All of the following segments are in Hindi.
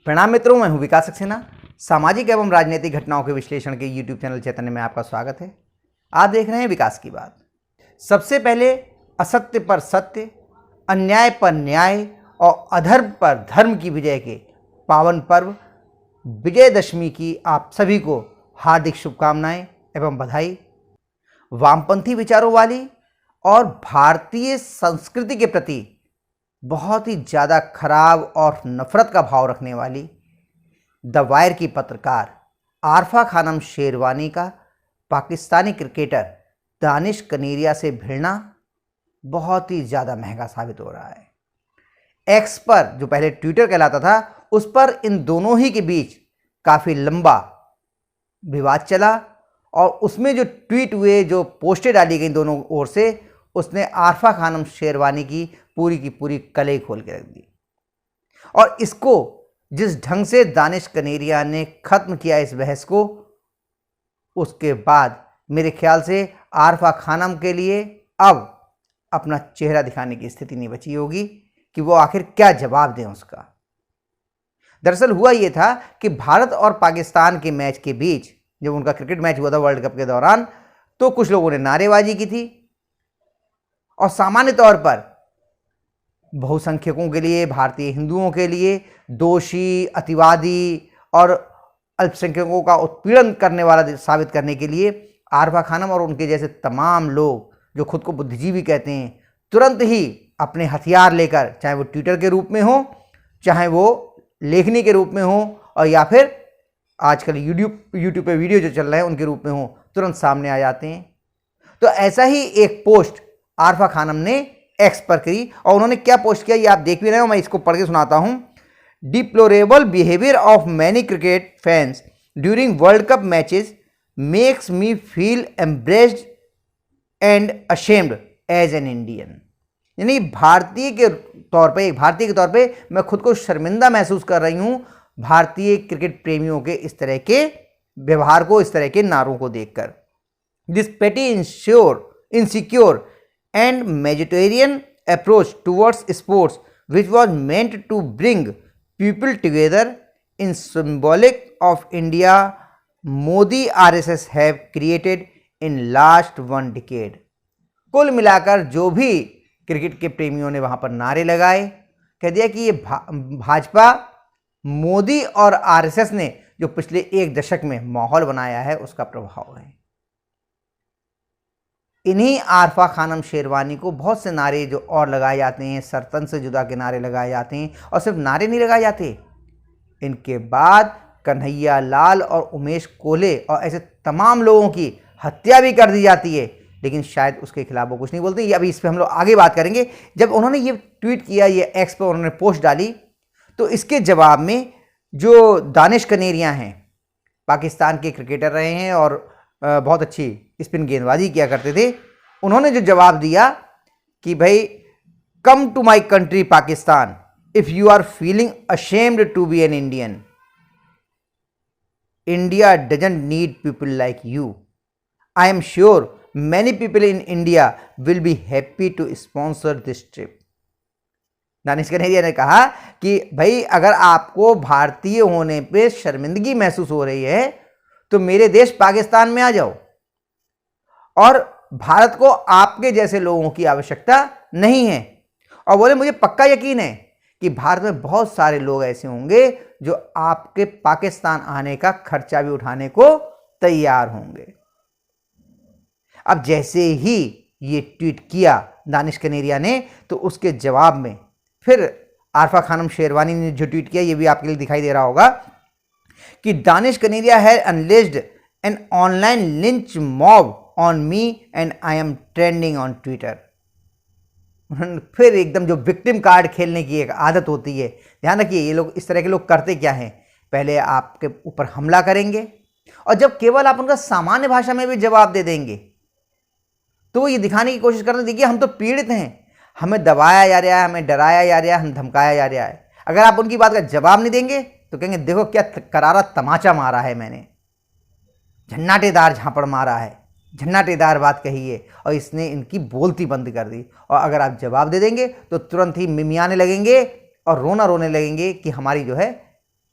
प्रणाम मित्रों, मैं हूं विकास सक्सेना। सामाजिक एवं राजनीतिक घटनाओं के विश्लेषण के YouTube चैनल चैतन्य में आपका स्वागत है। आप देख रहे हैं विकास की बात। सबसे पहले असत्य पर सत्य, अन्याय पर न्याय और अधर्म पर धर्म की विजय के पावन पर्व विजयदशमी की आप सभी को हार्दिक शुभकामनाएं एवं बधाई। वामपंथी विचारों वाली और भारतीय संस्कृति के प्रति बहुत ही ज़्यादा खराब और नफरत का भाव रखने वाली द वायर की पत्रकार आरफा खानम शेरवानी का पाकिस्तानी क्रिकेटर दानिश कनेरिया से भिड़ना बहुत ही ज़्यादा महंगा साबित हो रहा है। एक्स पर, जो पहले ट्विटर कहलाता था, उस पर इन दोनों ही के बीच काफ़ी लंबा विवाद चला और उसमें जो ट्वीट हुए, जो पोस्टें डाली गई दोनों ओर से, उसने आरफा खानम शेरवानी की पूरी कलई खोल के रख दी। और इसको जिस ढंग से दानिश कनेरिया ने ख़त्म किया इस बहस को, उसके बाद मेरे ख्याल से आरफा खानम के लिए अब अपना चेहरा दिखाने की स्थिति नहीं बची होगी कि वो आखिर क्या जवाब दें उसका। दरअसल हुआ ये था कि भारत और पाकिस्तान के मैच के बीच, जब उनका क्रिकेट मैच हुआ था वर्ल्ड कप के दौरान, तो कुछ लोगों ने नारेबाजी की थी और सामान्य तौर पर बहुसंख्यकों के लिए, भारतीय हिंदुओं के लिए दोषी, अतिवादी और अल्पसंख्यकों का उत्पीड़न करने वाला साबित करने के लिए आरफा खानम और उनके जैसे तमाम लोग जो खुद को बुद्धिजीवी कहते हैं, तुरंत ही अपने हथियार लेकर, चाहे वो ट्विटर के रूप में हो, चाहे वो लेखनी के रूप में हो, और या फिर आजकल यूट्यूब पे वीडियो जो चल रहे हैं उनके रूप में हो, तुरंत सामने आ जाते हैं। तो ऐसा ही एक पोस्ट आरफा खानम ने एक्स पर करी और उन्होंने क्या पोस्ट किया ये आप देख भी रहे हो। मैं इसको पढ़ के सुनाता हूं। Deplorable behaviour of many cricket fans during world cup matches makes me feel embarrassed and ashamed as an Indian. यानी भारतीय के तौर पे, एक भारतीय के तौर पे मैं खुद को शर्मिंदा महसूस कर रही हूं भारतीय क्रिकेट प्रेमियों के इस तरह के व्यवहार को, इस तरह के नारों को देखकर। दिस पेटी insecure and majoritarian approach towards sports, which was meant to bring people together in symbolic of India, Modi RSS have created in last one decade। कुल मिलाकर जो भी क्रिकेट के प्रेमियों ने वहां पर नारे लगाए, कह दिया कि ये भाजपा, मोदी और आरएसएस ने जो पिछले एक दशक में माहौल बनाया है उसका प्रभाव है। इन्हीं आरफा खानम शेरवानी को बहुत से नारे जो और लगाए जाते हैं, सरतन से जुदा के नारे लगाए जाते हैं, और सिर्फ नारे नहीं लगाए जाते, इनके बाद कन्हैया लाल और उमेश कोले और ऐसे तमाम लोगों की हत्या भी कर दी जाती है, लेकिन शायद उसके खिलाफ वो कुछ नहीं बोलते। अभी इस पर हम लोग आगे बात करेंगे। जब उन्होंने ये ट्वीट किया, ये एक्स पर उन्होंने पोस्ट डाली, तो इसके जवाब में जो दानिश कनेरिया हैं, पाकिस्तान के क्रिकेटर रहे हैं और बहुत अच्छी स्पिन गेंदबाजी किया करते थे, उन्होंने जो जवाब दिया कि भाई, come to my country Pakistan if you are feeling ashamed to be an Indian. India doesn't need people like you. I am sure many people in India will be happy to sponsor this trip. Danish Kaneria ने कहा कि भाई, अगर आपको भारतीय होने पे शर्मिंदगी महसूस हो रही है तो मेरे देश पाकिस्तान में आ जाओ, और भारत को आपके जैसे लोगों की आवश्यकता नहीं है। और बोले, मुझे पक्का यकीन है कि भारत में बहुत सारे लोग ऐसे होंगे जो आपके पाकिस्तान आने का खर्चा भी उठाने को तैयार होंगे। अब जैसे ही ये ट्वीट किया दानिश कनेरिया ने, तो उसके जवाब में फिर आरफा खानम शेरवानी ने जो ट्वीट किया, ये भी आपके लिए दिखाई दे रहा होगा कि Danish Kaneria has unleashed an online lynch mob on me and I am trending on Twitter. फिर एकदम जो विक्टिम कार्ड खेलने की एक आदत होती है, ध्यान रखिए, ये लोग, इस तरह के लोग करते क्या हैं, पहले आपके ऊपर हमला करेंगे और जब केवल आप उनका सामान्य भाषा में भी जवाब दे देंगे तो वो ये दिखाने की कोशिश करते, देखिए हम तो पीड़ित हैं, हमें दबाया जा रहा है, हमें डराया जा रहा है, हम धमकाया जा रहा है। अगर आप उनकी बात का जवाब नहीं देंगे तो कहेंगे, देखो क्या करारा तमाचा मारा है मैंने, झन्नाटेदार झापड़ मारा है, झन्नाटेदार बात कही है और इसने इनकी बोलती बंद कर दी। और अगर आप जवाब दे देंगे तो तुरंत ही मिमियाने लगेंगे और रोना रोने लगेंगे कि हमारी जो है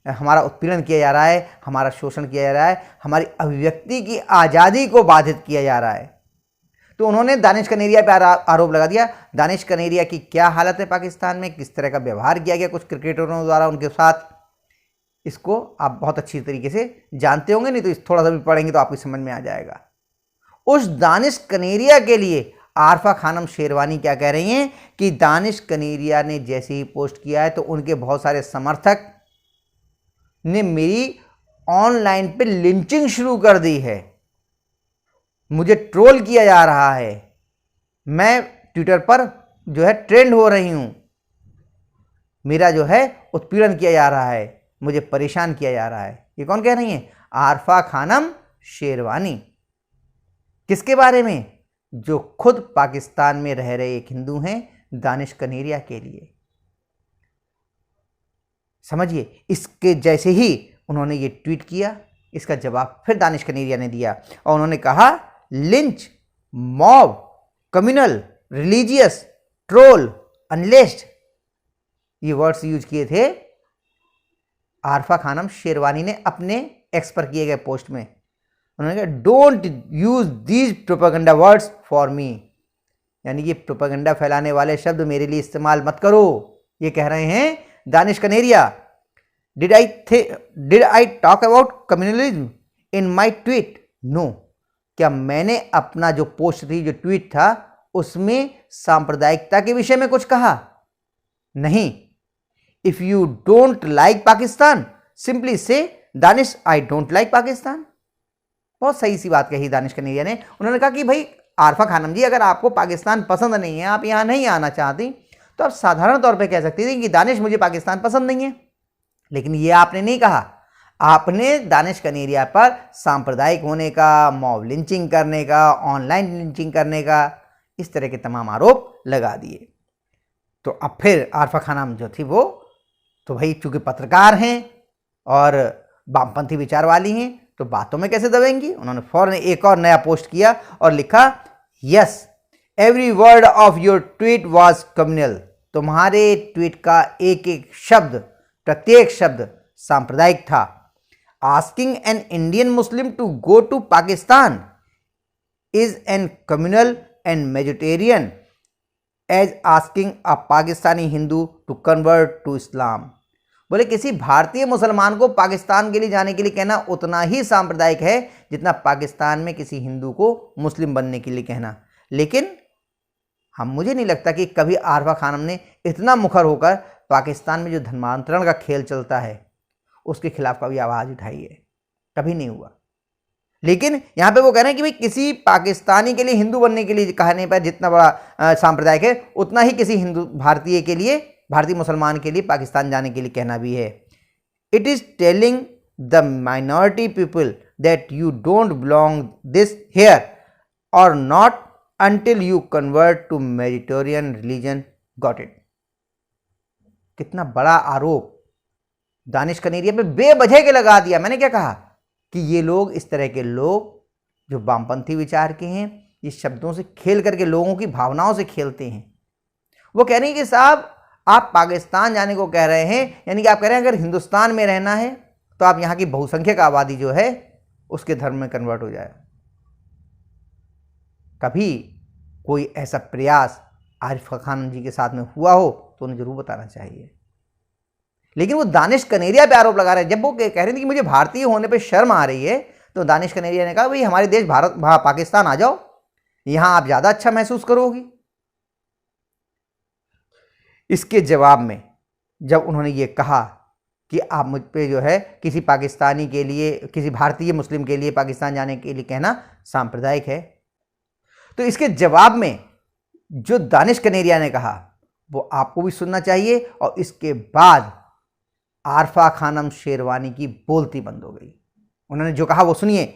हमारा उत्पीड़न किया जा रहा है, हमारा शोषण किया जा रहा है, हमारी अभिव्यक्ति की आज़ादी को बाधित किया जा रहा है। तो उन्होंने दानिश कनेरिया पर आरोप लगा दिया। दानिश कनेरिया की क्या हालत है पाकिस्तान में, किस तरह का व्यवहार किया गया कुछ क्रिकेटरों द्वारा उनके साथ, इसको आप बहुत अच्छी तरीके से जानते होंगे, नहीं तो इस थोड़ा सा भी पढ़ेंगे तो आपको समझ में आ जाएगा। उस दानिश कनेरिया के लिए आरफा खानम शेरवानी क्या कह रही हैं कि दानिश कनेरिया ने जैसे ही पोस्ट किया है तो उनके बहुत सारे समर्थक ने मेरी ऑनलाइन पे लिंचिंग शुरू कर दी है, मुझे ट्रोल किया जा रहा है, मैं ट्विटर पर जो है ट्रेंड हो रही हूं, मेरा जो है उत्पीड़न किया जा रहा है, मुझे परेशान किया जा रहा है। ये कौन कह रही है? आरफा खानम शेरवानी। किसके बारे में? जो खुद पाकिस्तान में रह रहे एक हिंदू हैं, दानिश कनेरिया के लिए। समझिए, इसके जैसे ही उन्होंने ये ट्वीट किया, इसका जवाब फिर दानिश कनेरिया ने दिया और उन्होंने कहा lynch, mob, communal, religious, troll, unleashed, ये वर्ड्स यूज किए थे आरफा खानम शेरवानी ने अपने एक्स पर किए गए पोस्ट में। उन्होंने कहा don't use these propaganda words for me, यानी ये प्रोपेगेंडा फैलाने वाले शब्द मेरे लिए इस्तेमाल मत करो, ये कह रहे हैं Danish Kaneria. Did I talk about communalism in my tweet? No. क्या मैंने अपना जो पोस्ट थी, जो ट्वीट था, उसमें सांप्रदायिकता के विषय में कुछ कहा? नहीं। If you don't like Pakistan, simply say Danish I don't like Pakistan. बहुत सही सी बात कही दानिश कनेरिया ने। उन्होंने कहा कि भाई आरफा खानम जी, अगर आपको पाकिस्तान पसंद नहीं है, आप यहां नहीं आना चाहती, तो आप साधारण तौर पे कह सकती थी कि दानिश मुझे पाकिस्तान पसंद नहीं है। लेकिन ये आपने नहीं कहा। आपने दानिश कनेरिया पर सांप्रदायिक होने का, मॉब लिंचिंग करने का, ऑनलाइन लिंचिंग करने का, इस तरह के तमाम आरोप लगा दिए। तो अब फिर आरफा खानम जो थी वो तो भाई चूंकि पत्रकार हैं और वामपंथी विचार वाली हैं, तो बातों में कैसे दबेंगी। उन्होंने फौरन एक और नया पोस्ट किया और लिखा yes every word of your tweet was communal. तुम्हारे ट्वीट का एक एक शब्द, प्रत्येक शब्द सांप्रदायिक था। Asking an Indian Muslim to go to Pakistan is an communal and majoritarian as asking a Pakistani Hindu to convert to Islam. बोले किसी भारतीय मुसलमान को पाकिस्तान के लिए जाने के लिए कहना उतना ही सांप्रदायिक है जितना पाकिस्तान में किसी हिंदू को मुस्लिम बनने के लिए कहना। लेकिन मुझे नहीं लगता कि कभी आरफा खानम ने इतना मुखर होकर पाकिस्तान में जो धर्मांतरण का खेल चलता है उसके खिलाफ कभी आवाज़ उठाई है, कभी नहीं हुआ। लेकिन यहाँ पे वो कह रहे हैं कि भाई किसी पाकिस्तानी के लिए हिंदू बनने के लिए कहने पर जितना बड़ा सांप्रदायिक है, उतना ही किसी हिंदू भारतीय के लिए, भारतीय मुसलमान के लिए पाकिस्तान जाने के लिए कहना भी है। It is telling the minority people that you don't belong this here और not until you convert to Mediterranean religion, got it। कितना बड़ा आरोप दानिश कनेरिया पे बेवजह के लगा दिया। मैंने क्या कहा कि ये लोग, इस तरह के लोग जो वामपंथी विचार के हैं, ये शब्दों से खेल करके लोगों की भावनाओं से खेलते हैं। वो कह रही है कि साहब आप पाकिस्तान जाने को कह रहे हैं, यानी कि आप कह रहे हैं अगर हिंदुस्तान में रहना है तो आप यहाँ की बहुसंख्यक आबादी जो है उसके धर्म में कन्वर्ट हो जाए। कभी कोई ऐसा प्रयास आरिफ खान जी के साथ में हुआ हो तो उन्हें जरूर बताना चाहिए। लेकिन वो दानिश कनेरिया पे आरोप लगा रहे हैं। जब वो कह रहे थे कि मुझे भारतीय होने पे शर्म आ रही है, तो दानिश कनेरिया ने कहा भाई हमारे देश भारत, पाकिस्तान आ जाओ, यहां आप ज्यादा अच्छा महसूस करोगी। इसके जवाब में जब उन्होंने ये कहा कि आप मुझ पे जो है किसी पाकिस्तानी के लिए, किसी भारतीय मुस्लिम के लिए पाकिस्तान जाने के लिए कहना सांप्रदायिक है, तो इसके जवाब में जो दानिश कनेरिया ने कहा वो आपको भी सुनना चाहिए। और इसके बाद आरफा खानम शेरवानी की बोलती बंद हो गई। उन्होंने जो कहा वो सुनिए।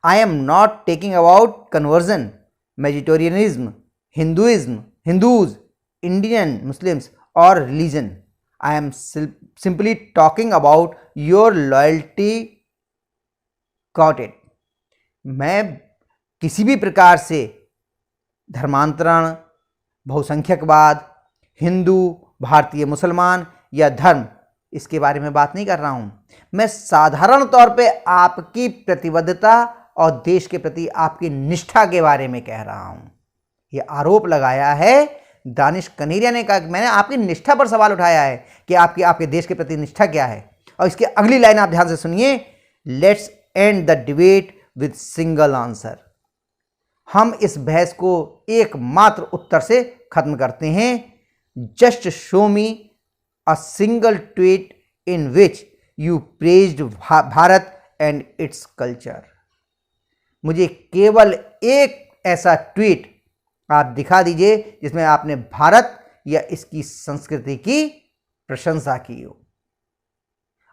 I am not taking about conversion, vegetarianism, Hinduism, Hindus, Indian Muslims और religion. I am simply talking about your loyalty, got it. मैं किसी भी प्रकार से धर्मांतरण, बहुसंख्यकवाद, हिंदू, भारतीय मुसलमान या धर्म, इसके बारे में बात नहीं कर रहा हूं। मैं साधारण तौर पे आपकी प्रतिबद्धता और देश के प्रति आपकी निष्ठा के बारे में कह रहा हूं। यह आरोप लगाया है दानिश कनेरिया ने, कहा मैंने आपकी निष्ठा पर सवाल उठाया है कि आपके देश के प्रति निष्ठा क्या है। और इसकी अगली लाइन आप ध्यान से सुनिए, let's end the debate with single answer. हम इस बहस को एकमात्र उत्तर से खत्म करते हैं। Just show me a single tweet in which you praised Bharat and its culture. मुझे केवल एक ऐसा ट्वीट आप दिखा दीजिए जिसमें आपने भारत या इसकी संस्कृति की प्रशंसा की हो।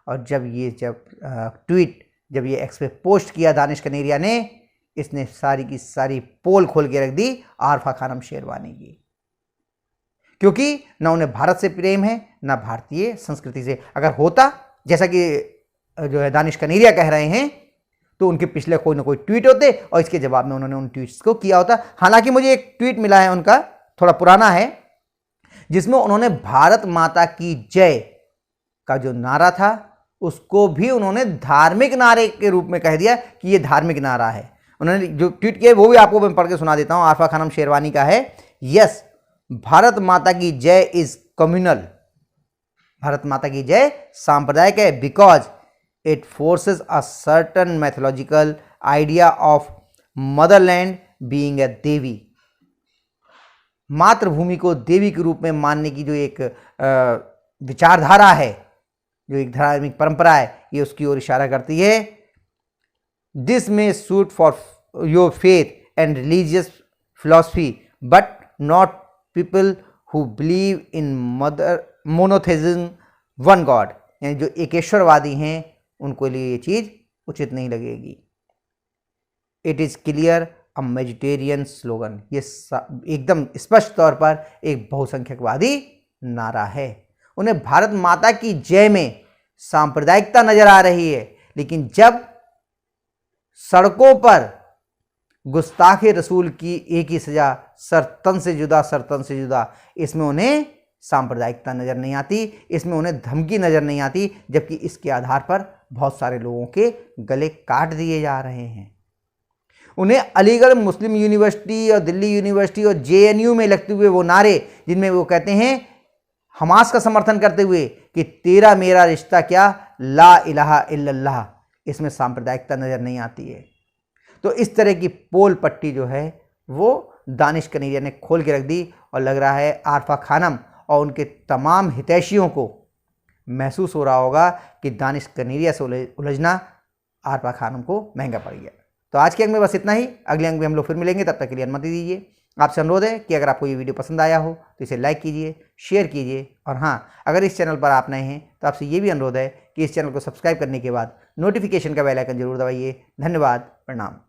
और जब ये एक्स पे पोस्ट किया दानिश कनेरिया ने, इसने सारी की सारी पोल खोल के रख दी आरफा खानम शेरवानी की, क्योंकि ना उन्हें भारत से प्रेम है ना भारतीय संस्कृति से। अगर होता जैसा कि जो है दानिश कनेरिया कह रहे हैं, तो उनके पिछले कोई ना कोई ट्वीट होते और इसके जवाब में उन्होंने उन ट्वीट्स को किया होता। हालांकि मुझे एक ट्वीट मिला है उनका, थोड़ा पुराना है, जिसमें उन्होंने भारत माता की जय का जो नारा था उसको भी उन्होंने धार्मिक नारे के रूप में कह दिया कि ये धार्मिक नारा है। उन्होंने जो ट्वीट किया वो भी आपको मैं पढ़ के सुना देता हूं। आरफा खानम शेरवानी का है, यस भारत माता की जय इज कम्युनल। भारत माता की जय सांप्रदायिक है because it forces a certain mythological idea of motherland being a devi. मातृभूमि को देवी के रूप में मानने की जो एक विचारधारा है, जो एक धार्मिक परंपरा है, ये उसकी ओर इशारा करती है। दिस में suit for your faith and religious philosophy but not people who believe in monotheism one God. यानी जो एकेश्वरवादी हैं उनको लिए ये चीज उचित नहीं लगेगी। It is clear a vegetarian slogan. ये एकदम स्पष्ट तौर पर एक बहुसंख्यकवादी नारा है। उन्हें भारत माता की जय में सांप्रदायिकता नजर आ रही है, लेकिन जब सड़कों पर गुस्ताखे रसूल की एक ही सजा, सरतन से जुदा सरतन से जुदा, इसमें उन्हें सांप्रदायिकता नजर नहीं आती, इसमें उन्हें धमकी नजर नहीं आती, जबकि इसके आधार पर बहुत सारे लोगों के गले काट दिए जा रहे हैं। उन्हें अलीगढ़ मुस्लिम यूनिवर्सिटी और दिल्ली यूनिवर्सिटी और जेएनयू में लगते हुए वो नारे जिनमें वो कहते हैं हमास का समर्थन करते हुए कि तेरा मेरा रिश्ता क्या ला इलाहा इल्लल्लाह, इसमें सांप्रदायिकता नजर नहीं आती है। तो इस तरह की पोल पट्टी जो है वो दानिश कनेरिया ने खोल के रख दी और लग रहा है आरफा खानम और उनके तमाम हितैषियों को महसूस हो रहा होगा कि दानिश कनेरिया से उलझना आरफा खानम को महंगा पड़ गया। तो आज के अंक में बस इतना ही। अगले अंक में हम लोग फिर मिलेंगे, तब तक के लिए अनुमति दीजिए। आपसे अनुरोध है कि अगर आपको ये वीडियो पसंद आया हो तो इसे लाइक कीजिए, शेयर कीजिए, और हाँ, अगर इस चैनल पर आप नए हैं तो आपसे ये भी अनुरोध है कि इस चैनल को सब्सक्राइब करने के बाद नोटिफिकेशन का बेल आइकन जरूर दबाइए। धन्यवाद, प्रणाम।